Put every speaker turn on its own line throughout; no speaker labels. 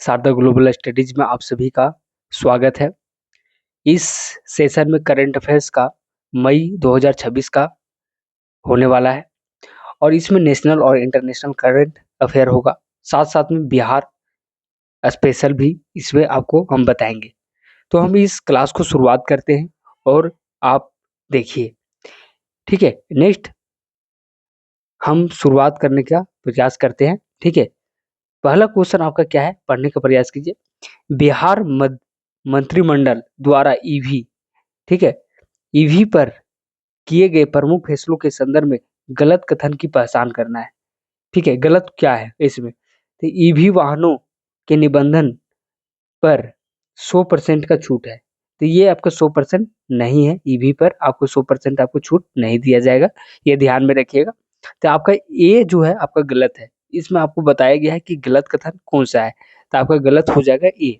Sharda global studies में आप सभी का स्वागत है। इस सेशन में करंट अफेयर्स का मई 2026 का होने वाला है और इसमें नेशनल और इंटरनेशनल करंट अफेयर होगा। साथ साथ में बिहार स्पेशल भी इसमें आपको हम बताएंगे। तो हम इस क्लास को शुरुआत करते हैं और आप देखिए, ठीक है। नेक्स्ट हम शुरुआत करने का प्रयास करते हैं, ठीक है। पहला क्वेश्चन आपका क्या है, पढ़ने का प्रयास कीजिए। बिहार मंत्रिमंडल द्वारा ईवी, ठीक है, ईवी पर किए गए प्रमुख फैसलों के संदर्भ में गलत कथन की पहचान करना है। ठीक है, गलत क्या है इसमें? तो ईवी वाहनों के निबंधन पर 100% का छूट है, तो ये आपका 100% नहीं है। ईवी पर आपको 100% आपको छूट नहीं दिया जाएगा, ये ध्यान में रखिएगा। तो आपका ए जो है आपका गलत है। इसमें आपको बताया गया है कि गलत कथन कौन सा है, तो आपका गलत हो जाएगा ए।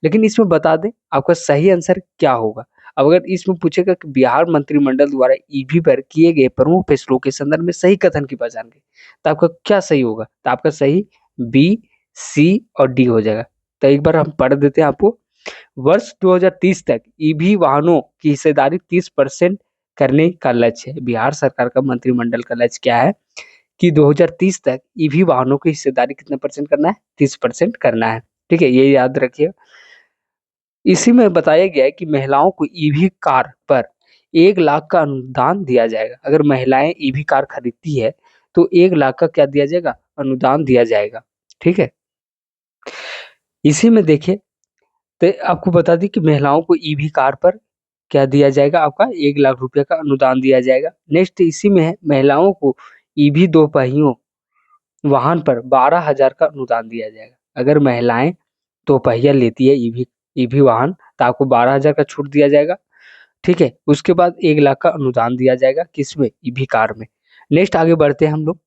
लेकिन इसमें बता दें आपका सही आंसर क्या होगा। अब अगर इसमें पूछेगा कि बिहार मंत्रिमंडल द्वारा ईवी पर किए गए प्रमुख फैसलों के संदर्भ में सही कथन की पहचान करें, तो आपका क्या सही होगा? तो आपका सही बी, सी और डी हो जाएगा। तो एक बार हम पढ़ देते हैं आपको। वर्ष 2030 तक ईवी वाहनों की हिस्सेदारी 30% करने का लक्ष्य है। बिहार सरकार का मंत्रिमंडल का लक्ष्य क्या है कि 2030 तक ईवी वाहनों की हिस्सेदारी कितने परसेंट करना है? 30% करना है। ठीक है, ये याद रखिए। इसी में बताया गया है कि महिलाओं को ईवी कार पर 1 लाख का अनुदान दिया जाएगा। अगर महिलाएं ईवी कार खरीदती है तो 1 लाख का क्या दिया जाएगा? अनुदान दिया जाएगा। ठीक है, इसी में देखिए, तो आपको बता दी कि महिलाओं को ईवी कार पर क्या दिया जाएगा? आपका 1 लाख रुपए का अनुदान दिया जाएगा। नेक्स्ट इसी में है, महिलाओं को ईवी दो पहियों वाहन पर 12,000 का अनुदान दिया जाएगा। अगर महिलाएं दो पहिया लेती है ईवी ईवी वाहन, तो आपको 12,000 का छूट दिया जाएगा। ठीक है, उसके बाद 1 लाख का अनुदान दिया जाएगा, किसमें? ईवी कार में। नेक्स्ट आगे बढ़ते हैं, हम लोग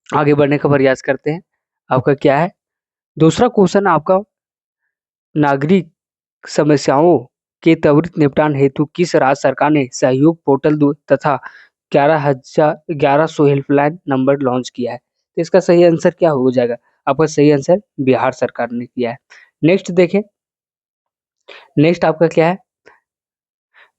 आगे बढ़ने का प्रयास करते हैं। आपका क्या है दूसरा क्वेश्चन? आपका नागरिक समस्याओं के त्वरित निपटान हेतु किस राज्य सरकार ने सहयोग पोर्टल तथा 11,100 हेल्पलाइन नंबर लॉन्च किया है? तो इसका सही आंसर क्या हो जाएगा? आपका सही आंसर बिहार सरकार ने किया है। नेक्स्ट देखें, नेक्स्ट आपका क्या है?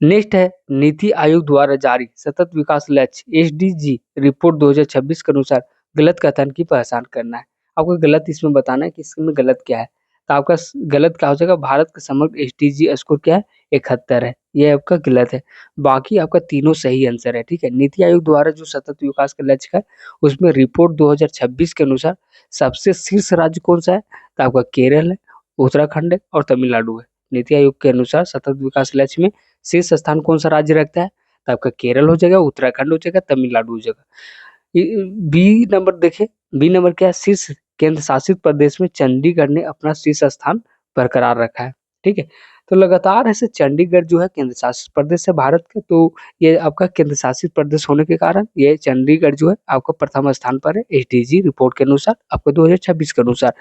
नेक्स्ट है, नीति आयोग द्वारा जारी सतत विकास लक्ष्य एसडीजी रिपोर्ट 2026 के अनुसार गलत कथन की पहचान करना है। आपको गलत इसमें बताना है कि इसमें गलत क्या है। तो आपका गलत क्या हो जाएगा? भारत का समग्र एसडीजी स्कोर क्या है? 71 है, ये आपका गलत है। बाकी आपका तीनों सही आंसर है। ठीक है, नीति आयोग द्वारा जो सतत विकास का लक्ष्य है उसमें रिपोर्ट 2026 के अनुसार सबसे शीर्ष राज्य कौन सा है? तो आपका केरल है, उत्तराखंड है और तमिलनाडु है। नीति आयोग के अनुसार सतत विकास लक्ष्य में शीर्ष स्थान कौन सा राज्य रखता है? तो आपका केरल हो जाएगा, उत्तराखंड हो जाएगा, तमिलनाडु हो जाएगा। बी नंबर देखे, बी नंबर क्या है? शीर्ष केंद्र शासित प्रदेश में चंडीगढ़ ने अपना शीर्ष स्थान बरकरार रखा है। ठीक है, तो लगातार ऐसे चंडीगढ़ जो है केंद्र शासित प्रदेश है भारत का, तो ये आपका केंद्र शासित प्रदेश होने के कारण ये चंडीगढ़ जो है आपका प्रथम स्थान पर है एसडीजी रिपोर्ट के अनुसार, आपका 2026 के अनुसार।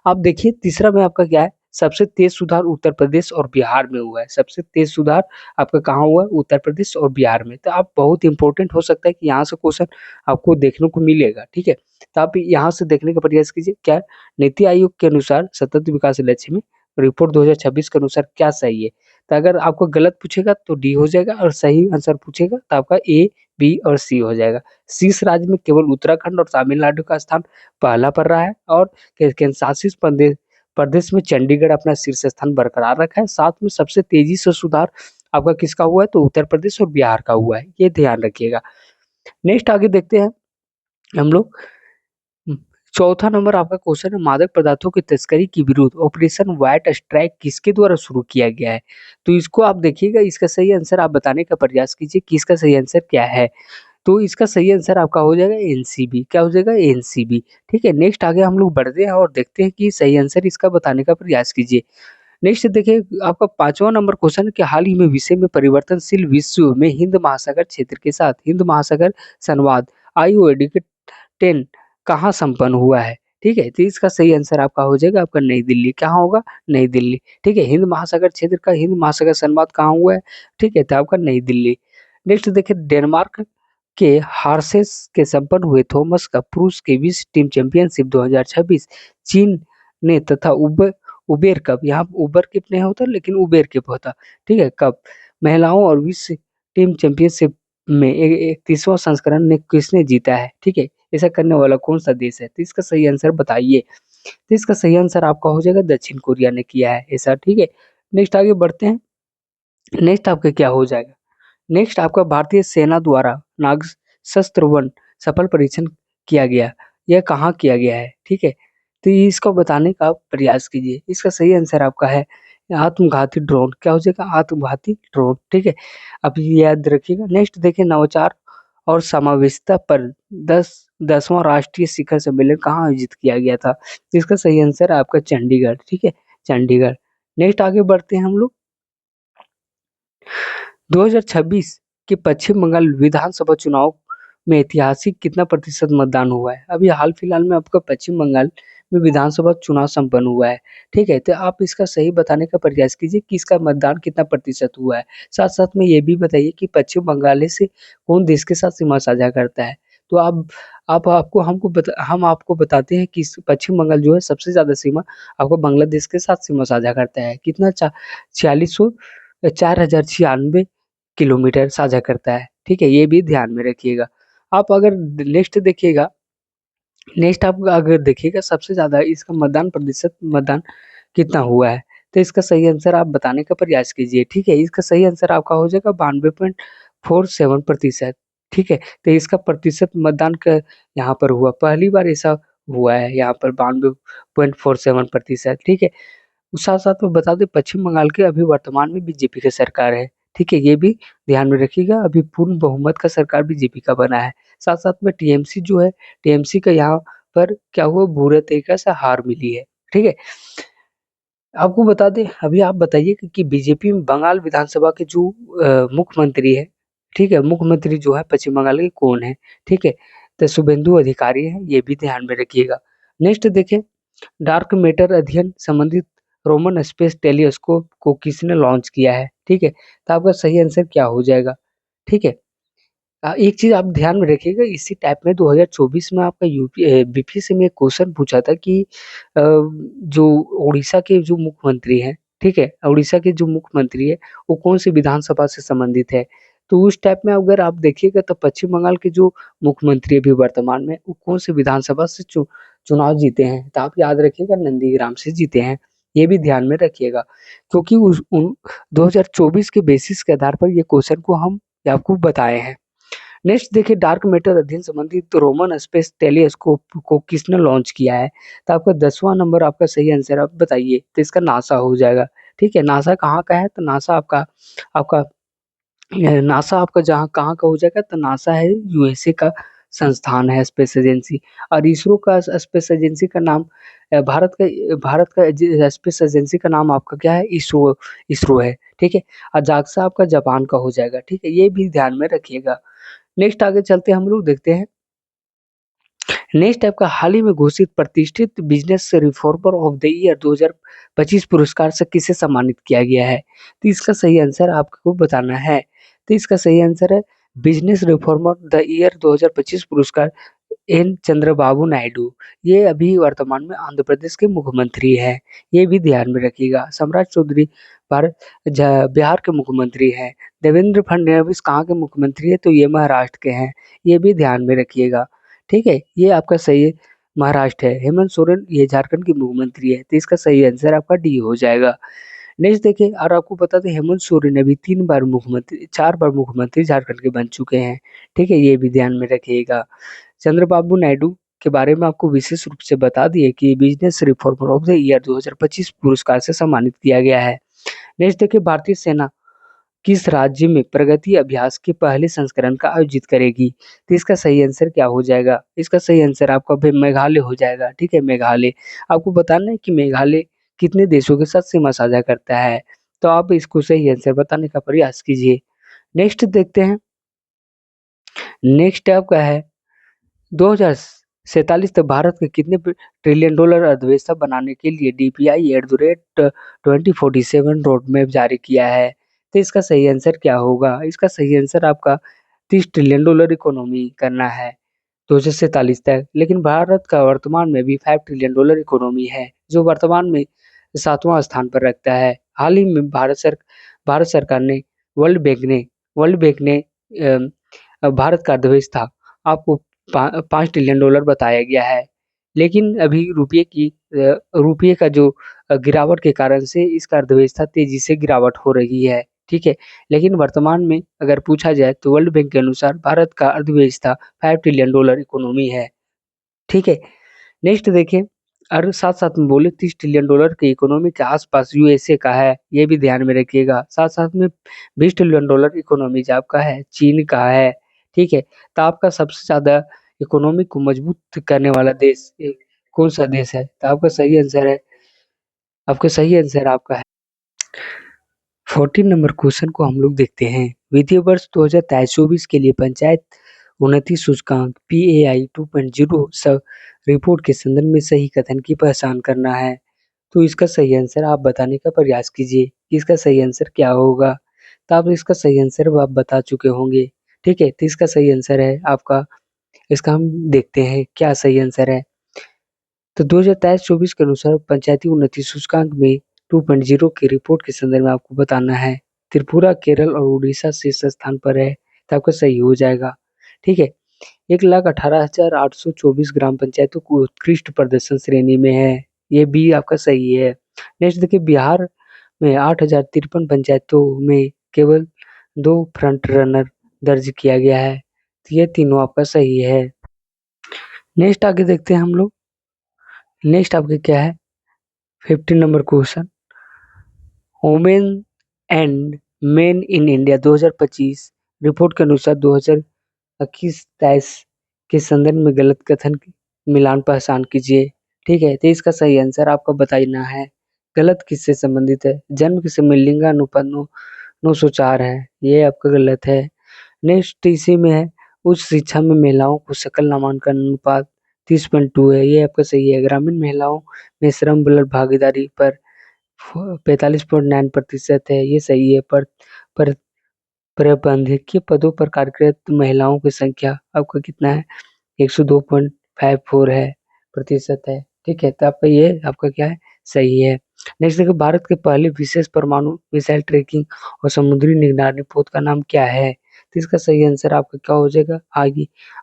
आप देखिए तीसरा में आपका क्या है? सबसे तेज सुधार उत्तर प्रदेश और बिहार में हुआ है। सबसे तेज सुधार आपका कहाँ हुआ है? उत्तर प्रदेश और बिहार में। तो आप बहुत इंपॉर्टेंट हो सकता है कि यहाँ से क्वेश्चन आपको देखने को मिलेगा। ठीक है, तो आप यहाँ से देखने का प्रयास कीजिए। क्या नीति आयोग के अनुसार सतत विकास लक्ष्य में रिपोर्ट 2026 के अनुसार क्या सही है? तो अगर आपको गलत पूछेगा तो डी हो जाएगा और सही आंसर पूछेगा तो आपका ए, बी और सी हो जाएगा। शीर्ष राज्य में केवल उत्तराखंड और तमिलनाडु का स्थान पहला पर रहा है और केंद्र शासित प्रदेश में चंडीगढ़ अपना शीर्ष स्थान बरकरार रखा है। साथ में सबसे तेजी से सुधार आपका किसका हुआ है? तो उत्तर प्रदेश और बिहार का हुआ है, ये ध्यान रखिएगा। नेक्स्ट आगे देखते हैं हम लोग। चौथा नंबर आपका क्वेश्चन है, मादक पदार्थों की तस्करी के विरुद्ध ऑपरेशन व्हाइट स्ट्राइक किसके द्वारा शुरू किया गया है? तो इसको आप देखिएगा, इसका सही आंसर आप बताने का प्रयास कीजिए कि इसका सही आंसर क्या है। तो इसका सही आंसर आपका हो जाएगा एनसीबी। क्या हो जाएगा? एनसीबी। ठीक है, नेक्स्ट आगे हम लोग बढ़ते हैं और देखते हैं कि सही आंसर इसका बताने का प्रयास कीजिए। नेक्स्ट देखिए, आपका पांचवा नंबर क्वेश्चन कि हाल ही में विषय में परिवर्तनशील विश्व में हिंद महासागर क्षेत्र के साथ हिंद महासागर संवाद आईओडी के 10 कहाँ संपन्न हुआ है? ठीक है, तो इसका सही आंसर आपका हो जाएगा आपका नई दिल्ली। कहाँ होगा? नई दिल्ली। ठीक है, हिंद महासागर क्षेत्र का हिंद महासागर संवाद कहाँ हुआ है? ठीक है, तो आपका नई दिल्ली। नेक्स्ट देखिए, डेनमार्क के हार्सेस के संपन्न हुए थॉमस कप पुरुष के विश्व टीम चैंपियनशिप 2026 चीन ने तथा उबेर कप, यहाँ उबर किप नहीं होता लेकिन उबेर किप होता, ठीक है, कप महिलाओं और विश्व टीम चैंपियनशिप में 31वां संस्करण ने किसने जीता है, ठीक है, ऐसा करने वाला कौन सा देश है, तो इसका सही आंसर बताइए। तो इसका सही आंसर आपका हो जाएगा दक्षिण कोरिया ने किया है ऐसा, ठीक है। नेक्स्ट आगे बढ़ते हैं। नेक्स्ट आपका क्या हो जाएगा, नेक्स्ट आपका भारतीय सेना द्वारा नाग शस्त्र वन सफल परीक्षण किया गया, यह कहाँ किया गया है, ठीक है, तो ये इसको बताने का प्रयास कीजिए। इसका सही आंसर आपका है आत्मघाती ड्रोन, क्या हो जाएगा आत्मघाती ड्रोन, ठीक है, अब ये याद रखिएगा। नेक्स्ट देखिए नवाचार और समावेशिता पर 10वां राष्ट्रीय शिखर सम्मेलन कहाँ आयोजित किया गया था, तो इसका सही आंसर है आपका चंडीगढ़, ठीक है, चंडीगढ़। नेक्स्ट आगे बढ़ते हैं हम लोग। 2026 के पश्चिम बंगाल विधानसभा चुनाव में ऐतिहासिक कितना प्रतिशत मतदान हुआ है, अभी हाल फिलहाल में आपका पश्चिम बंगाल में विधानसभा चुनाव संपन्न हुआ है, ठीक है, तो आप इसका सही बताने का प्रयास कीजिए कि इसका मतदान कितना प्रतिशत हुआ है। साथ साथ में ये भी बताइए कि पश्चिम बंगाल से कौन देश के साथ सीमा साझा करता है, तो आप आपको हम आपको बताते हैं कि पश्चिम बंगाल जो है सबसे ज्यादा सीमा आपको बांग्लादेश के साथ सीमा साझा करता है, कितना 4600 4096 किलोमीटर साझा करता है, ठीक है, ये भी ध्यान में रखिएगा। आप अगर नेक्स्ट देखिएगा, नेक्स्ट आप अगर देखिएगा सबसे ज्यादा इसका मतदान कितना हुआ है, तो इसका सही आंसर आप बताने का प्रयास कीजिए, ठीक है, इसका सही आंसर आपका हो जाएगा 92.47%, ठीक है, तो इसका प्रतिशत मतदान का यहाँ पर हुआ, पहली बार ऐसा हुआ है यहाँ पर 92.47%, ठीक है। साथ साथ में बता दें पश्चिम बंगाल के अभी वर्तमान में बीजेपी की सरकार है, ठीक है, ये भी ध्यान में रखिएगा, अभी पूर्ण बहुमत का सरकार बीजेपी का बना है। साथ साथ में टीएमसी जो है, टीएमसी का यहाँ पर क्या हुआ बुरे तरीके से हार मिली है, ठीक है। आपको बता दें, अभी आप बताइए कि बीजेपी में बंगाल विधानसभा के जो मुख्यमंत्री है, ठीक है, मुख्यमंत्री जो है पश्चिम बंगाल के कौन है, ठीक है, तो शुभेंदु अधिकारी है, ये भी ध्यान में रखिएगा। नेक्स्ट देखें, डार्क मैटर अध्ययन संबंधित रोमन स्पेस टेलीस्कोप को किसने लॉन्च किया है, ठीक है, तो आपका सही आंसर क्या हो जाएगा, ठीक है। एक चीज आप ध्यान में रखिएगा, इसी टाइप में 2024 में आपका बीपीएससी में एक क्वेश्चन पूछा था कि जो उड़ीसा के जो मुख्यमंत्री हैं, ठीक है, उड़ीसा के जो मुख्यमंत्री है वो कौन सी विधानसभा से संबंधित है, तो उस टाइप में अगर आप देखिएगा तो पश्चिम बंगाल के जो मुख्यमंत्री अभी वर्तमान में वो कौन सी विधानसभा से चुनाव जीते हैं, तो आप याद रखिएगा नंदीग्राम से जीते हैं, ये भी ध्यान में रखिएगा, क्योंकि उस उन 2024 के बेसिस के आधार पर ये क्वेश्चन को हम आपको बताए हैं। नेक्स्ट देखिए, डार्क मैटर अध्ययन संबंधी तो रोमन स्पेस टेलीस्कोप को किसने लॉन्च किया है, तो आपका 10वां नंबर आपका सही आंसर आप बताइए, तो इसका नासा हो जाएगा, ठीक है, नासा कहाँ का है, तो नासा आपका आपका नासा आपका जहाँ कहाँ का हो जाएगा, तो नासा है यूएसए का संस्थान है स्पेस एजेंसी, और इसरो का स्पेस एजेंसी का नाम भारत का स्पेस एजेंसी का नाम आपका क्या है, इसरो इसरो है, ठीक है, और जाक्सा आपका जापान का हो जाएगा, ठीक है, ये भी ध्यान में रखिएगा। नेक्स्ट आगे चलते हैं, हम लोग देखते हैं। नेक्स्ट आपका हाल ही में घोषित प्रतिष्ठित business reformer of the year 2025 पुरस्कार से किसे सम्मानित किया गया है, तो इसका सही आंसर आपको बताना है, तो इसका सही आंसर है बिजनेस रिफॉर्मर द ईयर 2025 पुरस्कार एन चंद्रबाबू नायडू, ये अभी वर्तमान में आंध्र प्रदेश के मुख्यमंत्री हैं, ये भी ध्यान में रखिएगा। सम्राट चौधरी बिहार के मुख्यमंत्री हैं। देवेंद्र फडणवीस कहाँ के मुख्यमंत्री है, तो ये महाराष्ट्र के हैं, ये भी ध्यान में रखिएगा, ठीक है, ये आपका सही महाराष्ट्र है। हेमंत सोरेन ये झारखंड के मुख्यमंत्री है, तो इसका सही आंसर आपका डी हो जाएगा। नेक्स्ट देखिए, और आपको बता दें हेमंत सोरेन अभी 4 बार मुख्यमंत्री झारखंड के बन चुके हैं, ठीक है, ये भी ध्यान में रखिएगा। चंद्रबाबू नायडू के बारे में आपको विशेष रूप से बता दिए कि business reformer of the year 2025 पुरस्कार से सम्मानित किया गया है। नेक्स्ट देखिए, भारतीय सेना किस राज्य में प्रगति अभ्यास के पहले संस्करण का आयोजित करेगी, तो इसका सही आंसर क्या हो जाएगा, इसका सही आंसर आपका भाई मेघालय हो जाएगा, ठीक है, मेघालय। आपको बताना है कि मेघालय कितने देशों के साथ सीमा साझा करता है, तो आप इसको सही आंसर बताने का प्रयास कीजिए। नेक्स्ट देखते हैं। नेक्स्ट आपका है 2047 तक भारत के कितने ट्रिलियन डॉलर अर्थव्यवस्था बनाने के लिए डीपीआई @ 2047 रोड मैप जारी किया है, तो इसका सही आंसर क्या होगा, इसका सही आंसर आपका 30 ट्रिलियन डॉलर इकोनॉमी करना है। 2047 तक। लेकिन भारत का वर्तमान में भी $5 ट्रिलियन इकोनॉमी है, जो वर्तमान में 7वां स्थान पर रखता है। हाल ही में भारत सरकार ने वर्ल्ड बैंक ने भारत का अर्थव्यवस्था आपको $5 ट्रिलियन बताया गया है। लेकिन अभी रुपये का जो गिरावट के कारण से इसका अर्थव्यवस्था तेजी से गिरावट हो रही है। ठीक है, लेकिन वर्तमान में अगर पूछा जाए तो वर्ल्ड बैंक के अनुसार भारत का अर्थव्यवस्था $5 ट्रिलियन इकोनॉमी है। ठीक है, नेक्स्ट देखें। और साथ साथ में बोले $30 ट्रिलियन की इकोनॉमी के आसपास यूएसए का है, ये भी ध्यान में रखिएगा। साथ साथ में $20 ट्रिलियन इकोनॉमी जो आपका है चीन का है। ठीक है, तो आपका सबसे ज्यादा इकोनॉमी को मजबूत करने वाला देश कौन सा देश है? तो आपका सही आंसर आपका है 14 नंबर क्वेश्चन को हम लोग देखते हैं। वित्तीय वर्ष 2023-24 के लिए पंचायत उन्नति सूचकांक PAI 2.0 सब रिपोर्ट के संदर्भ में सही कथन की पहचान करना है। तो इसका सही आंसर आप बताने का प्रयास कीजिए कि इसका सही आंसर क्या होगा। तो आप इसका सही आंसर आप बता चुके होंगे। ठीक है, तो इसका सही आंसर है आपका, इसका हम देखते हैं क्या सही आंसर है। तो 2023-24 के अनुसार पंचायती उन्नति सूचकांक में 2.0 की रिपोर्ट के संदर्भ में आपको बताना है। त्रिपुरा, केरल और उड़ीसा शीर्ष स्थान पर है, तो आपका सही हो जाएगा। ठीक है, 1,18,824 ग्राम पंचायतों को उत्कृष्ट प्रदर्शन श्रेणी में है, ये भी आपका सही है। नेक्स्ट देखिए, बिहार में 8,053 पंचायतों में केवल 2 फ्रंट रनर दर्ज किया गया है, तो ये तीनों आपका सही है। नेक्स्ट आगे देखते हैं हम लोग। नेक्स्ट आपके क्या है 15 number question. Women and main in India 2025 report के अनुसार 2021-23 के संदर्भ में गलत कथन की मिलान पहचान कीजिए। ठीक है, तो इसका सही आंसर आपको बताना है। गलत किससे संबंधित है? जन्म के समय लिंगानुपात 904 है, ये आपका गलत है। नेक्स्ट इसी में है, उच्च शिक्षा में महिलाओं को सकल नामांकन अनुपात 30.2 है, ये आपका सही है। ग्रामीण महिलाओं में श्रम बल भागीदारी पर 45.9% है, ये सही है। पर प्रबंधकीय पदों पर कार्यरत महिलाओं की संख्या आपका कितना है? 102.54 है प्रतिशत है। ठीक है, तो आपका क्या है? सही है। नेक्स्ट देखो, भारत के पहले विशेष परमाणु मिसाइल ट्रैकिंग और समुद्री निगरानी पोत का नाम क्या है? तो इसका सही आंसर आपका क्या हो जाएगा?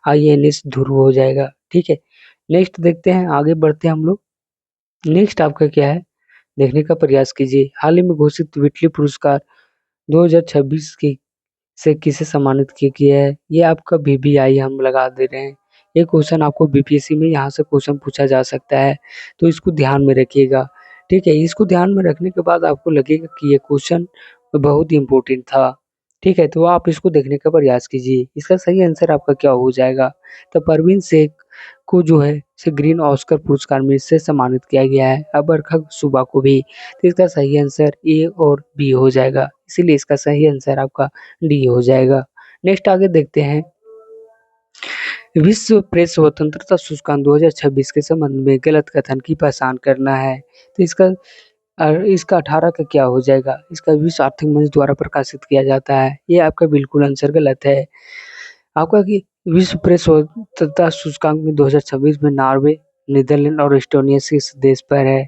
INS ध्रुव हो जाएगा। ठीक है, नेक्स्ट देखते हैं, आगे बढ़ते हैं हम लोग। नेक्स्ट आपका क्या है देखने का प्रयास कीजिए। हाल ही में घोषित विटली पुरस्कार 2026 की से किसे सम्मानित किया है? ये आपका BBI हम लगा दे रहे हैं। ये क्वेश्चन आपको BPSC में यहाँ से क्वेश्चन पूछा जा सकता है, तो इसको ध्यान में रखिएगा। ठीक है, इसको ध्यान में रखने के बाद आपको लगेगा कि ये क्वेश्चन बहुत ही इम्पोर्टेंट था। ठीक है, तो आप इसको देखने का प्रयास कीजिए। इसका सही आंसर आपका क्या हो जाएगा? तो परवीन शेख को जो है से ग्रीन ऑस्कर पुरस्कार में से सम्मानित किया गया है, अबरखग सुबा को भी। तो इसका सही आंसर A और B हो जाएगा, इसीलिए इसका सही आंसर आपका D हो जाएगा। नेक्स्ट आगे देखते हैं, विश्व प्रेस स्वतंत्रता सूचकांक 2026 के संबंध में गलत कथन की पहचान करना है। तो इसका 18 का क्या हो जाएगा? इसका विश्व आर्थिक मंच द्वारा प्रकाशित किया जाता है, ये आपका बिल्कुल आंसर गलत है। आपका कि विश्व प्रेस स्वतंत्रता सूचकांक में 2026 में नॉर्वे, नीदरलैंड और एस्टोनिया शीर्ष देश पर है।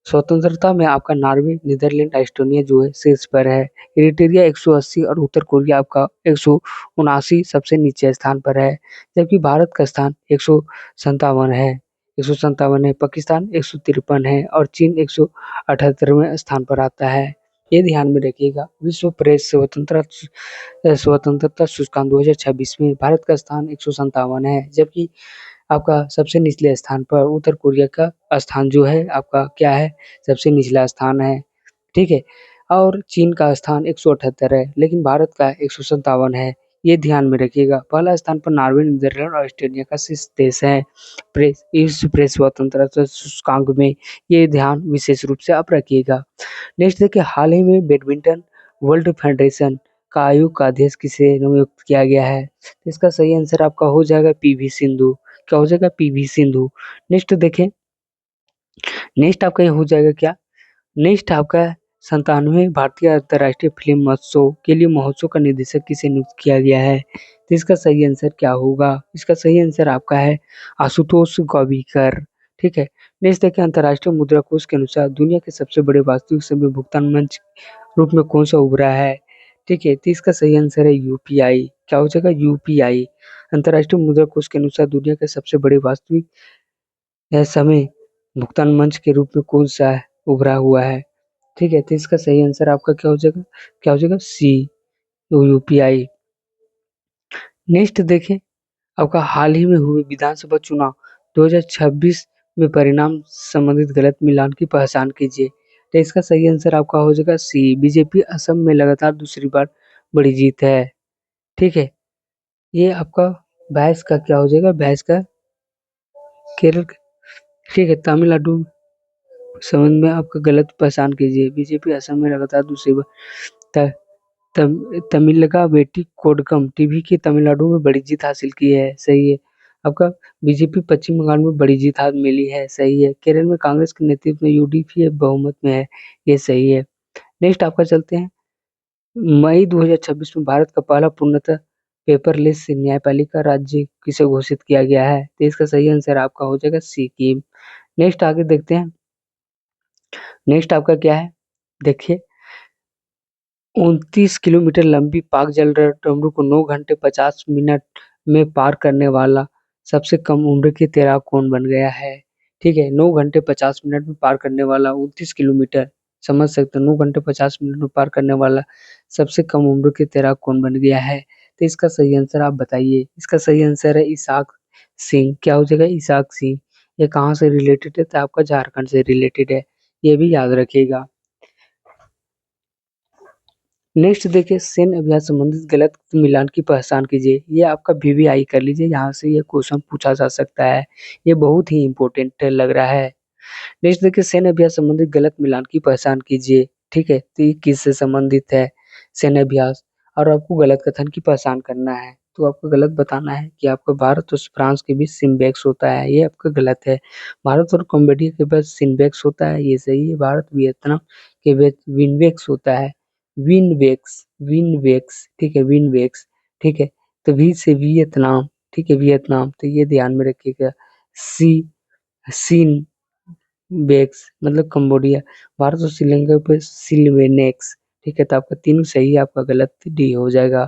स्वतंत्रता में आपका नॉर्वे, नीदरलैंड, एस्टोनिया जो है शीर्ष पर है। इरिट्रिया 180 और उत्तर कोरिया आपका 179 सबसे नीचे स्थान पर है, जबकि भारत का स्थान 157 है। 157 है, पाकिस्तान 153 है और चीन 178वें स्थान पर आता है। ये ध्यान में रखिएगा। विश्व प्रेस स्वतंत्रता सूचकांक 2026 में भारत का स्थान 157 है, जबकि आपका सबसे निचले स्थान पर उत्तर कोरिया का स्थान जो है आपका क्या है? सबसे निचला स्थान है। ठीक है, और चीन का स्थान 178 है, लेकिन भारत का 157 है। ये ध्यान में रखिएगा। पहला स्थान पर नॉर्वे, नीदरलैंड और ऑस्ट्रेलिया का शीर्ष देश है प्रेस स्वतंत्रता सूचकांक में। ये ध्यान विशेष रूप से आप रखिएगा। नेक्स्ट देखिए, हाल ही में बैडमिंटन वर्ल्ड फेडरेशन का आयोग का अध्यक्ष किसे नियुक्त किया गया है? तो इसका सही आंसर आपका हो जाएगा PV सिंधु। क्या हो जाएगा? PV सिंधु। नेक्स्ट देखें, नेक्स्ट आपका ये हो जाएगा क्या? नेक्स्ट आपका 97वें भारतीय अंतर्राष्ट्रीय फिल्म महोत्सव के लिए महोत्सव का निदेशक किसे नियुक्त किया गया है? तो इसका सही आंसर क्या होगा? इसका सही आंसर आपका है आशुतोष गोवीकर। ठीक है। नेक्स्ट देखिए, अंतर्राष्ट्रीय मुद्रा कोष के अनुसार दुनिया के सबसे बड़े वास्तविक समय भुगतान मंच रूप में कौन सा उभरा है? ठीक है, तो इसका सही आंसर है यूपीआई। क्या हो जाएगा? यूपीआई। अंतर्राष्ट्रीय मुद्रा कोष के अनुसार दुनिया के सबसे बड़े वास्तविक समय भुगतान मंच के रूप में कौन सा उभरा हुआ है? ठीक है, तो इसका सही आंसर आपका क्या हो जाएगा? क्या हो जाएगा? सी, यूपीआई। नेक्स्ट देखें, आपका हाल ही में हुए विधानसभा चुनाव 2026 में परिणाम संबंधित गलत मिलान की पहचान कीजिए। तो इसका सही आंसर आपका हो जाएगा सी, बीजेपी असम में लगातार दूसरी बार बड़ी जीत है। ठीक है, ये आपका भैंस का क्या हो जाएगा? भैंस का केरल। ठीक है, तमिलनाडु संबंध में आपका गलत पहचान कीजिए। बीजेपी असम में लगातार दूसरी बार त, तमिलगा बेटी कोडगम टीवी की तमिलनाडु में बड़ी जीत हासिल की है। सही है। आपका बीजेपी पश्चिम बंगाल में बड़ी जीत हाथ मिली है। सही है। केरल में कांग्रेस के नेतृत्व में यूडीपी बहुमत में है। ये सही है। नेक्स्ट आपका चलते हैं, मई 2026 में भारत का पहला पूर्णतः पेपरलेस न्यायपालिका राज्य किसे घोषित किया गया है? तो इसका सही आंसर आपका हो जाएगा सिक्किम। नेक्स्ट आगे देखते हैं। नेक्स्ट आपका क्या है? देखिए, 29 किलोमीटर लंबी पाक जल डमरू को 9 घंटे 50 मिनट में पार करने वाला सबसे कम उम्र के तैराक कौन बन गया है? ठीक है, 9 घंटे 50 मिनट में पार करने वाला 29 किलोमीटर, समझ सकते हो, 9 घंटे 50 मिनट में पार करने वाला सबसे कम उम्र के तैराक कौन बन गया है? तो इसका सही आंसर आप बताइए। इसका सही आंसर है इसाक सिंह। क्या हो जाएगा? इसाक सिंह। ये कहाँ से रिलेटेड है? तो आपका झारखंड से रिलेटेड है, ये भी याद रखिएगा। नेक्स्ट देखिए, सैन्य अभ्यास संबंधित गलत मिलान की पहचान कीजिए। ये आपका वीवीआई कर लीजिए, यहाँ से ये क्वेश्चन पूछा जा सकता है। ये बहुत ही इंपॉर्टेंट लग रहा है। नेक्स्ट देखिए, सैन्य अभ्यास संबंधित गलत मिलान की पहचान कीजिए। ठीक है, तो ये किससे संबंधित है? सैन्य अभ्यास। और आपको गलत कथन की पहचान करना है, तो आपको गलत बताना है कि आपका भारत और फ्रांस के बीच सिम्बेक्स होता है। ये आपका गलत है। भारत और कंबोडिया के बीच सिम्बेक्स होता है, ये सही है। भारत वियतनाम के बीच विनवेक्स होता है। विनवेक्स, विनवेक्स। ठीक है, विनवेक्स। ठीक है, तो वी से वियतनाम। ठीक है, वियतनाम, तो ये ध्यान में रखिएगा। सी, सीन बेक्स मतलब कंबोडिया। भारत और श्रीलंका पे सिल्वेनेक्स। ठीक है, तो आपका तीनों सही है, आपका गलत डी हो जाएगा।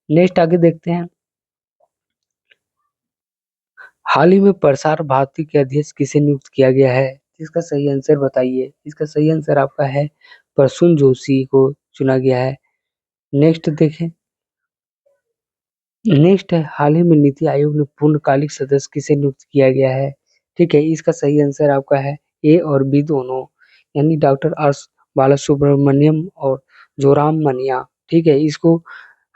नेक्स्ट आगे देखते हैं, हाल ही में प्रसार भारती के अध्यक्ष किसे नियुक्त किया गया है? इसका सही आंसर बताइए। इसका सही आंसर आपका है प्रसून जोशी को चुना गया है। नेक्स्ट देखें, नेक्स्ट है, हाल ही में नीति आयोग में पूर्णकालिक सदस्य किसे नियुक्त किया गया है? ठीक है, इसका सही आंसर आपका है ए और बी दोनों, यानी डॉक्टर आर बालासुब्रमण्यम और जोराम मनिया। ठीक है, इसको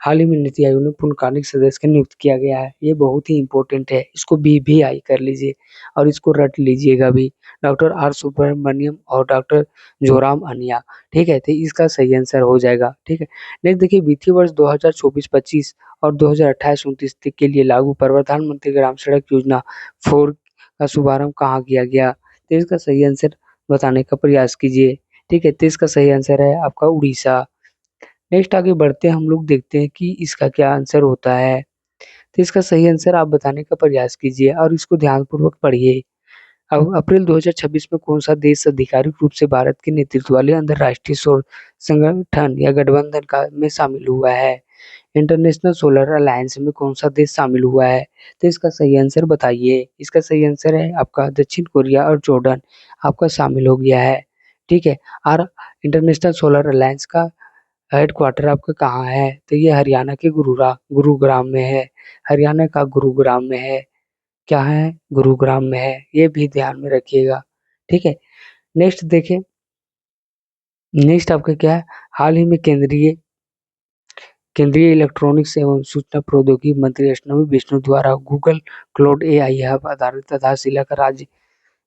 हाल ही में नीति आयोग ने पूर्णकालिक सदस्य का नियुक्त किया गया है। ये बहुत ही इंपॉर्टेंट है, इसको बी आई कर लीजिए और इसको रट लीजिएगा भी। डॉक्टर आर सुब्रमण्यम और डॉक्टर जोराम अनिया। ठीक है, तो इसका सही आंसर हो जाएगा। ठीक है, नेक्स्ट देखिए, वित्तीय वर्ष 2024-25 और 2028-29 के लिए लागू प्रधानमंत्री ग्राम सड़क योजना 4 का शुभारंभ कहाँ किया गया? तो इसका सही आंसर बताने का प्रयास कीजिए। ठीक है, तो इसका सही आंसर है आपका उड़ीसा। नेक्स्ट आगे बढ़ते हैं, हम लोग देखते हैं कि इसका क्या आंसर होता है। तो इसका सही आंसर आप बताने का प्रयास कीजिए और इसको ध्यानपूर्वक पढ़िए। अब अप्रैल 2026 में कौन सा देश आधिकारिक रूप से भारत के नेतृत्व वाले अंतर्राष्ट्रीय सौर संगठन या गठबंधन का में शामिल हुआ है? इंटरनेशनल सोलर अलायंस में कौन सा देश शामिल हुआ है? तो इसका सही आंसर बताइए। इसका सही आंसर है आपका दक्षिण कोरिया और जॉर्डन आपका शामिल हो गया है। ठीक है, और इंटरनेशनल सोलर अलायंस का हेडक्वार्टर आपका कहाँ है? तो ये हरियाणा के गुरुग्राम में है। हरियाणा का गुरुग्राम में है। क्या है? गुरुग्राम में है, ये भी ध्यान में रखिएगा। ठीक है, नेक्स्ट देखें। नेक्स्ट आपका क्या है? हाल ही में केंद्रीय इलेक्ट्रॉनिक्स एवं सूचना प्रौद्योगिकी मंत्री अश्विनी वैष्णव द्वारा गूगल क्लाउड एआई हब आधारित आधारशिला का राज्य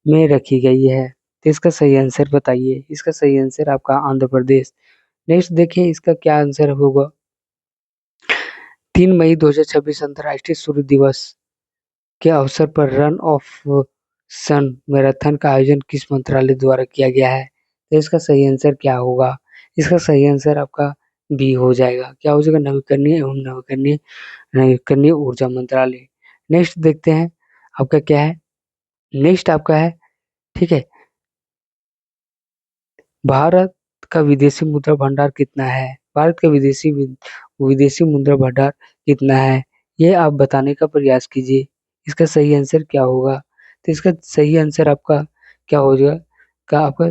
में रखी गई है। तो इसका सही आंसर बताइए। इसका सही आंसर आपका आंध्र प्रदेश। नेक्स्ट देखिए, इसका क्या आंसर होगा? 3 मई 2026 अंतर्राष्ट्रीय सूर्य दिवस के अवसर पर रन ऑफ सन मैराथन का आयोजन किस मंत्रालय द्वारा किया गया है? तो इसका सही आंसर क्या होगा? इसका सही आंसर आपका बी हो जाएगा। क्या हो जाएगा? नवीकरणीय एवं नवीकरणीय नवीकरणीय ऊर्जा मंत्रालय। नेक्स्ट देखते हैं आपका क्या है? नेक्स्ट आपका है, ठीक है, भारत का विदेशी मुद्रा भंडार कितना है? भारत का विदेशी मुद्रा भंडार कितना है? ये आप बताने का प्रयास कीजिए। इसका सही आंसर क्या होगा? तो इसका सही आंसर आपका क्या हो जाएगा? का आपका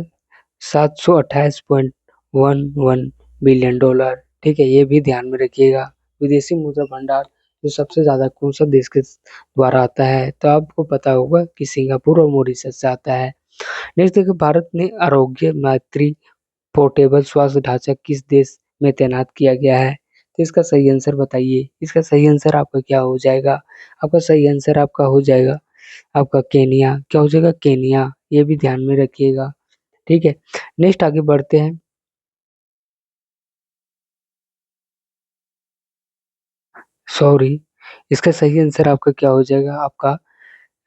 728.11 ठीक है, ये भी ध्यान में रखिएगा। विदेशी मुद्रा भंडार जो सबसे ज्यादा कौन सा देश के द्वारा आता है? तो आपको पता होगा कि सिंगापुर और मॉरिशस से आता है। नेक्स्ट देखिए, भारत ने आरोग्य मैत्री पोर्टेबल स्वास्थ्य ढांचा किस देश में तैनात किया गया है? तो इसका सही आंसर बताइए। इसका सही आंसर आपका क्या हो जाएगा? आपका सही आंसर आपका हो जाएगा आपका केनिया। क्या हो जाएगा? केनिया। ये भी ध्यान में रखिएगा, ठीक है। नेक्स्ट आगे बढ़ते हैं। सॉरी, इसका सही आंसर आपका क्या हो जाएगा? आपका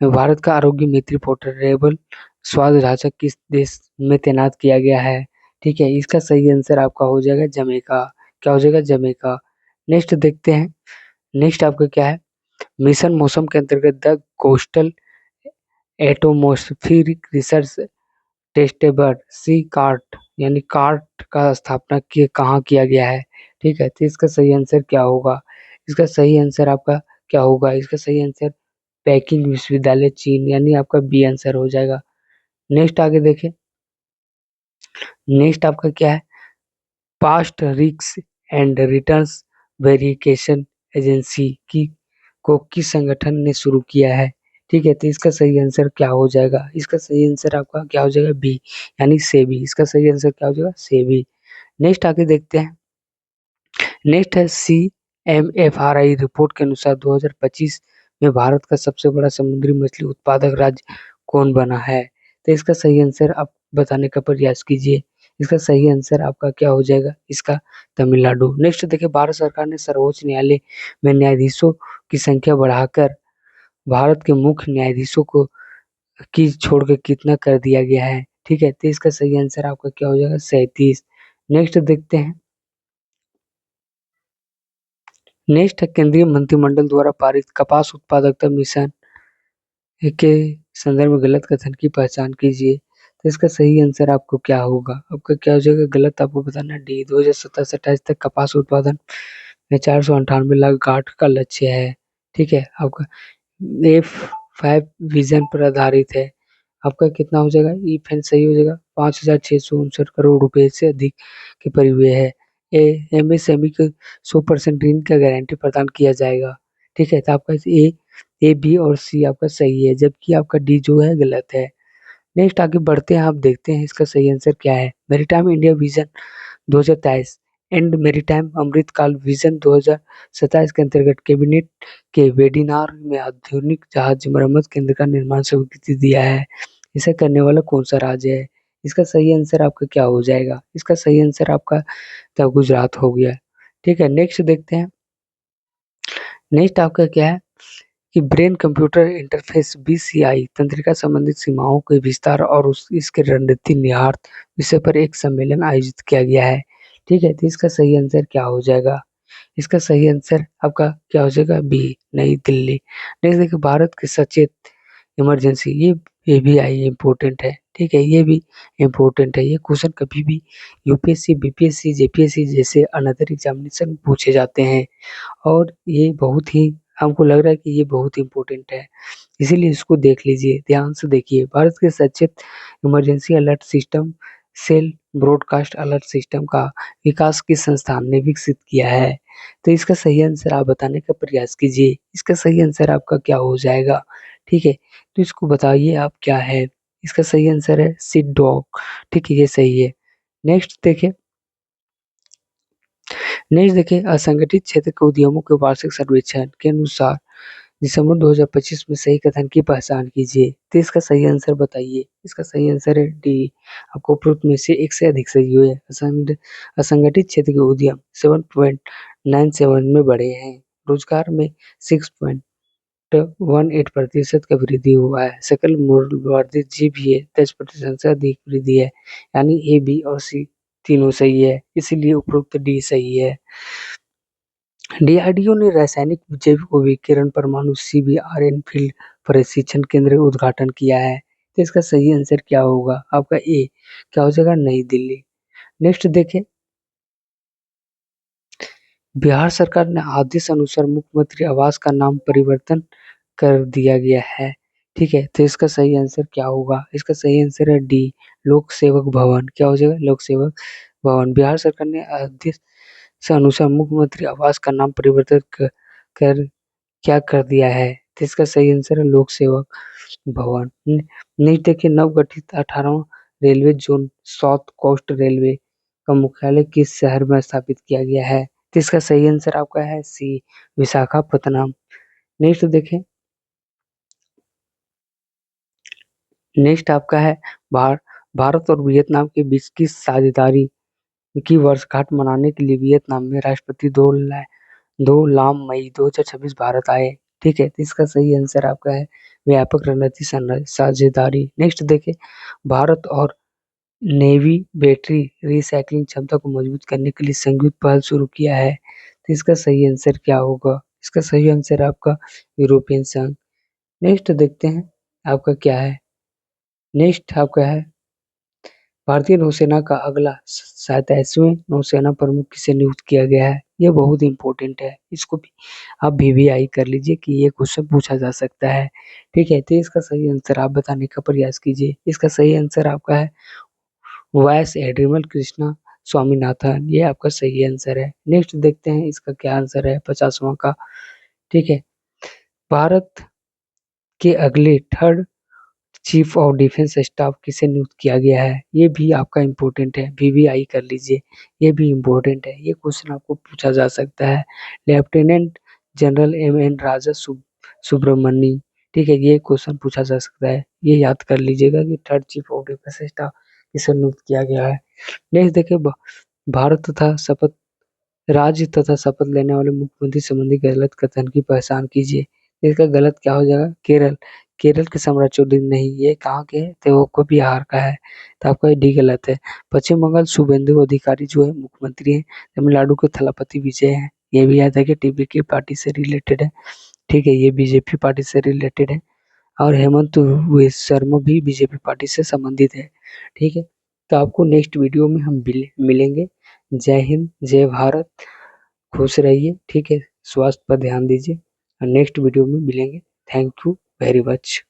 भारत का आरोग्य मित्र पोर्टेबल स्वास्थ्य ढांचा किस देश में तैनात किया गया है? ठीक है, इसका सही आंसर आपका हो जाएगा जमैका। क्या हो जाएगा? जमैका। नेक्स्ट देखते हैं। नेक्स्ट आपका क्या है? मिशन मौसम के अंतर्गत the coastal atmospheric research testbed C CART यानी कार्ट का स्थापना कहाँ किया गया है? ठीक है, तो इसका सही आंसर क्या होगा? इसका सही आंसर आपका क्या होगा? इसका सही आंसर पेकिंग विश्वविद्यालय चीन, यानी आपका बी आंसर हो जाएगा। नेक्स्ट आगे देखें। नेक्स्ट आपका क्या है? Past risk and returns verification agency की को किस संगठन ने शुरू किया है? ठीक है, तो इसका सही आंसर क्या हो जाएगा? इसका सही आंसर आपका क्या हो जाएगा? बी, यानी सेबी। इसका सही आंसर क्या हो जाएगा? सेबी। नेक्स्ट आगे देखते हैं। नेक्स्ट है CMFRI रिपोर्ट के अनुसार 2025 में भारत का सबसे बड़ा समुद्री मछली उत्पादक राज्य कौन बना है? तो इसका सही आंसर आप बताने का प्रयास कीजिए। इसका सही आंसर आपका क्या हो जाएगा? इसका तमिलनाडु। नेक्स्ट देखिए, भारत सरकार ने सर्वोच्च न्यायालय में न्यायाधीशों की संख्या बढ़ाकर भारत के मुख्य न्यायाधीशों को की छोड़ के कितना कर दिया गया है? ठीक है, तो इसका सही आंसर आपका क्या हो जाएगा? 37। नेक्स्ट देखते हैं। नेक्स्ट है, केंद्रीय मंत्रिमंडल द्वारा पारित कपास उत्पादकता मिशन के संदर्भ में गलत कथन की पहचान कीजिए। तो इसका सही आंसर आपको क्या होगा? आपका क्या हो जाएगा? गलत आपको बताना डी। 2017 से 28 तक कपास उत्पादन में 498 लाख गांठ का लक्ष्य है। ठीक है, आपका F5 विजन पर आधारित है। आपका कितना हो जाएगा? ई फैन सही हो जाएगा। 5,659 करोड़ रुपए से अधिक के परिव्यय है। MSME को 100% ऋण का गारंटी प्रदान किया जाएगा। ठीक है, तो आपका ए बी और सी आपका सही है, जबकि आपका डी जो है गलत है। नेक्स्ट आगे बढ़ते हैं, आप देखते हैं इसका सही आंसर क्या है। Maritime India vision 2023 and maritime Amritkaal vision 2027 के अंतर्गत कैबिनेट के वेबिनार में आधुनिक जहाज मरम्मत केंद्र का निर्माण स्वीकृति दिया है। इसे करने वाला कौन सा राज्य है? इसका सही आंसर आपका क्या हो जाएगा? इसका सही आंसर आपका तो गुजरात हो गया। ठीक है, नेक्स्ट देखते हैं। नेक्स्ट आपका क्या है कि ब्रेन कंप्यूटर इंटरफेस BCI तंत्रिका संबंधित सीमाओं के विस्तार और इसके रणनीति निहितार्थ विषय पर एक सम्मेलन आयोजित किया गया है। ठीक है, तो इसका सही आंसर क्या हो जाएगा? इसका सही आंसर आपका क्या हो जाएगा? बी, नई दिल्ली। नेक्स्ट देखिए, भारत के सचेत इमरजेंसी ये भी आई इम्पोर्टेंट है। ठीक है, ये भी इम्पोर्टेंट है। ये क्वेश्चन कभी भी UPSC BPSC JPSC जैसे अनदर एग्जामिनेशन पूछे जाते हैं, और ये बहुत ही हमको लग रहा है कि ये बहुत इम्पोर्टेंट है, इसीलिए इसको देख लीजिए, ध्यान से देखिए। भारत के Sachet emergency alert system cell broadcast alert system का विकास किस संस्थान ने विकसित किया है? तो इसका सही आंसर आप बताने का प्रयास कीजिए। इसका सही आंसर आपका क्या हो जाएगा? ठीक है, तो इसको बताइए आप क्या है? इसका सही आंसर है सिड डॉग। ठीक है, ये सही है। नेक्स्ट देखिए। नेक्स्ट देखिए, असंगठित क्षेत्र के उद्यमों के वार्षिक सर्वेक्षण के अनुसार दिसंबर 2025 में सही कथन की पहचान कीजिए। तो इसका सही आंसर बताइए। इसका सही आंसर है डी। आपको उपरोक्त में से एक से अधिक सही हुए। असंगठित क्षेत्र के उद्यम 7.97 में बढ़े हैं, रोजगार में 6. 0.18% का वृद्धि हुआ है। सकल मूल्यवर्धित जीवीए 10% से अधिक वृद्धि है, यानी ए, बी और सी तीनों सही है, इसीलिए उपरोक्त डी सही है। डीआरडीओ ने रासायनिक जैविक विकिरण परमाणु सीबीआरएन फील्ड प्रशिक्षण केंद्र का उद्घाटन किया है। तो इसका सही आंसर क्या होगा? आपका ए क्या हो जाएगा? नई दिल्ली। नेक्स्ट देखें, बिहार सरकार ने आदेश अनुसार मुख्यमंत्री आवास का नाम परिवर्तन कर दिया गया है। ठीक है, तो इसका सही आंसर क्या होगा? इसका सही आंसर है डी, लोक सेवक भवन। क्या हो जाएगा? लोक सेवक भवन। बिहार सरकार ने आदेश से अनुसार मुख्यमंत्री आवास का नाम परिवर्तित कर क्या कर दिया है? तो इसका सही आंसर है लोक सेवक भवन। नेक्स्ट देखिए, नवगठित 18वां railway zone south coast railway का मुख्यालय किस शहर में स्थापित किया गया है? तो इसका सही आंसर आपका है सी, विशाखापत्तनम। नेक्स्ट देखें, नेक्स्ट आपका है भारत और वियतनाम के बीच की साझेदारी की वर्षगांठ मनाने के लिए वियतनाम में राष्ट्रपति 2 लाम मई 2026 भारत आए। ठीक है, तो इसका सही आंसर आपका है व्यापक रणनीति साझेदारी। नेक्स्ट देखें, भारत और नेवी बैटरी रिसाइकलिंग क्षमता को मजबूत करने के लिए संयुक्त पहल शुरू किया है। तो इसका सही आंसर क्या होगा? इसका सही आंसर आपका यूरोपियन संघ। नेक्स्ट देखते हैं आपका क्या है। नेक्स्ट आपका है भारतीय नौसेना का अगला 27वें नौसेना प्रमुख किसे नियुक्त किया गया है? ये बहुत इंपॉर्टेंट है, इसको भी आप वीवीआई कर लीजिए कि ये क्वेश्चन पूछा जा सकता है। ठीक है, तो इसका सही आंसर आप बताने का प्रयास कीजिए। इसका सही आंसर आपका है वाइस एडमिरल कृष्णा स्वामीनाथन। ये आपका सही आंसर है। नेक्स्ट देखते हैं इसका क्या आंसर है 50वां का। ठीक है, भारत के अगले third chief of defence staff किसे नियुक्त किया गया है? ये भी आपका इम्पोर्टेंट है, वीवीआई कर लीजिए, ये भी इम्पोर्टेंट है, ये क्वेश्चन आपको पूछा जा सकता है। लेफ्टिनेंट जनरल एम एन राजा सुब्रमणी। ठीक है, ये क्वेश्चन पूछा जा सकता है, ये याद कर लीजिएगा कि third chief of defence staff किसे नियुक्त किया गया है। नेक्स्ट देखिए, भारत तथा शपथ राज्य तथा शपथ लेने वाले मुख्यमंत्री संबंधी गलत कथन की पहचान कीजिए। इसका गलत क्या हो जाएगा? केरल, केरल के सम्राट नहीं, ये कहाँ के है? तो वो को बिहार का है, तो आपका डी गलत है। पश्चिम बंगाल शुभेंदु अधिकारी जो है मुख्यमंत्री है, तमिलनाडु के थलापति विजय है। ये भी याद है कि टीबीके पार्टी से रिलेटेड है। ठीक है, ये बीजेपी पार्टी से रिलेटेड है, और हेमंत शर्मा भी बीजेपी पार्टी से संबंधित है। ठीक है, तो आपको नेक्स्ट वीडियो में हम मिलेंगे। जय हिंद, जय भारत, खुश रहिए। ठीक है, स्वास्थ्य पर ध्यान दीजिए और नेक्स्ट वीडियो में मिलेंगे। Thank you very much.